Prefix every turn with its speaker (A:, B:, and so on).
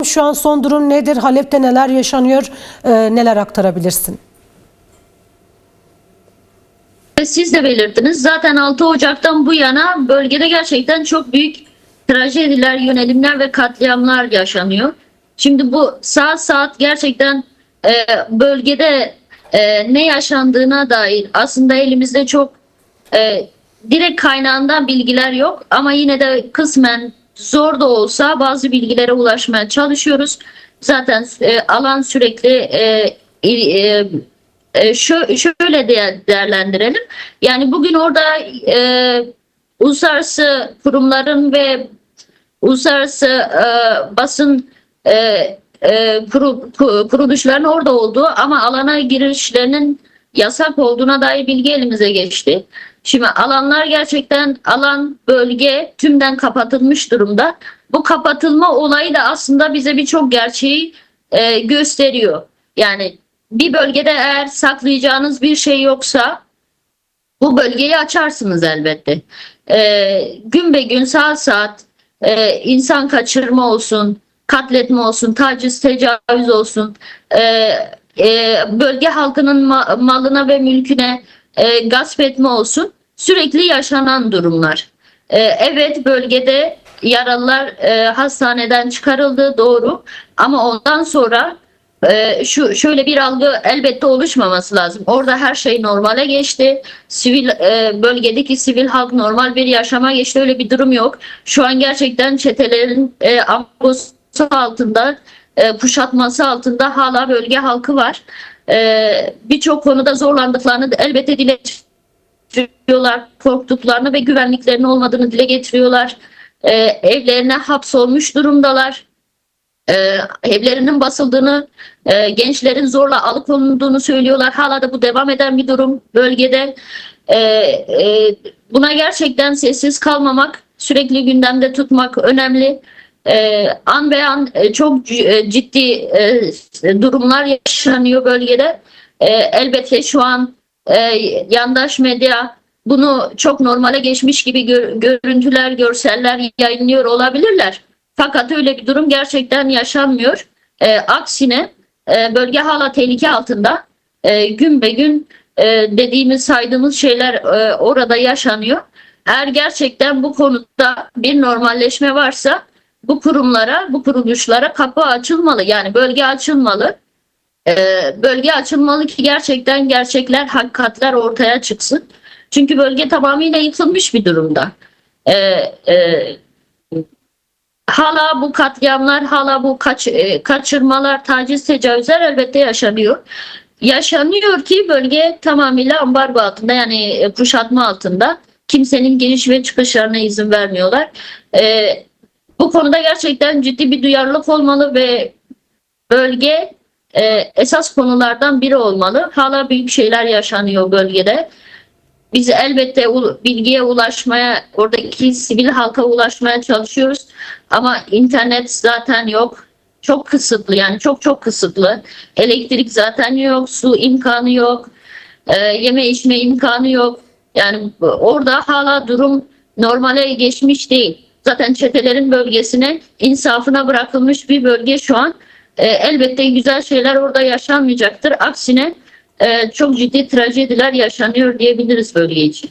A: şu an son durum nedir? Halep'te neler yaşanıyor? Neler aktarabilirsin?
B: Siz de belirttiniz. Zaten 6 Ocak'tan bu yana bölgede gerçekten çok büyük trajediler, yönelimler ve katliamlar yaşanıyor. Şimdi bu saat saat gerçekten bölgede ne yaşandığına dair aslında elimizde çok direkt kaynağından bilgiler yok. Ama yine de kısmen zor da olsa bazı bilgilere ulaşmaya çalışıyoruz. Zaten alan sürekli şöyle değerlendirelim. Yani bugün orada uluslararası kurumların ve uluslararası basın kuruluşların orada olduğu ama alana girişlerinin yasak olduğuna dair bilgi elimize geçti. Şimdi alanlar gerçekten bölge tümden kapatılmış durumda. Bu kapatılma olayı da aslında bize birçok gerçeği gösteriyor. Yani bir bölgede eğer saklayacağınız bir şey yoksa bu bölgeyi açarsınız elbette. Gün be gün saat saat insan kaçırma olsun, katletme olsun, taciz, tecavüz olsun, bölge halkının malına ve mülküne gasp etme olsun sürekli yaşanan durumlar. Evet, bölgede yaralılar hastaneden çıkarıldı, doğru, ama ondan sonra şöyle bir algı elbette oluşmaması lazım. Orada her şey normale geçti. Bölgedeki sivil halk normal bir yaşama geçti. Öyle bir durum yok. Şu an gerçekten çetelerin amgosu altında, kuşatması altında hala bölge halkı var. Birçok konuda zorlandıklarını elbette dile getiriyorlar. Korktuklarını ve güvenliklerinin olmadığını dile getiriyorlar. Evlerine hapsolmuş durumdalar. Evlerinin basıldığını, gençlerin zorla alıkonulduğunu söylüyorlar. Hala da bu devam eden bir durum bölgede. Buna gerçekten sessiz kalmamak, sürekli gündemde tutmak önemli. An be an çok ciddi durumlar yaşanıyor bölgede. Elbette şu an yandaş medya bunu çok normale geçmiş gibi görüntüler, görseller yayınlıyor olabilirler. Fakat öyle bir durum gerçekten yaşanmıyor. Aksine bölge hala tehlike altında. Gün be gün saydığımız şeyler orada yaşanıyor. Eğer gerçekten bu konuda bir normalleşme varsa bu kurumlara, bu kuruluşlara kapı açılmalı. Yani bölge açılmalı. Bölge açılmalı ki gerçekten gerçekler, hakikatler ortaya çıksın. Çünkü bölge tamamıyla yıkılmış bir durumda. Hala bu katliamlar, hala bu kaçırmalar, taciz, tecavüzler elbette yaşanıyor. Yaşanıyor ki bölge tamamıyla ambargo altında, yani kuşatma altında. Kimsenin giriş ve çıkışlarına izin vermiyorlar. Bu konuda gerçekten ciddi bir duyarlılık olmalı ve bölge esas konulardan biri olmalı. Hala büyük şeyler yaşanıyor bölgede. Biz elbette bilgiye ulaşmaya, oradaki sivil halka ulaşmaya çalışıyoruz. Ama internet zaten yok. Çok kısıtlı, yani çok kısıtlı. Elektrik zaten yok, su imkanı yok, yeme içme imkanı yok. Yani orada hala durum normale geçmiş değil. Zaten çetelerin bölgesine, insafına bırakılmış bir bölge şu an. Elbette güzel şeyler orada yaşanmayacaktır. Aksine çok ciddi trajediler yaşanıyor diyebiliriz bölge için.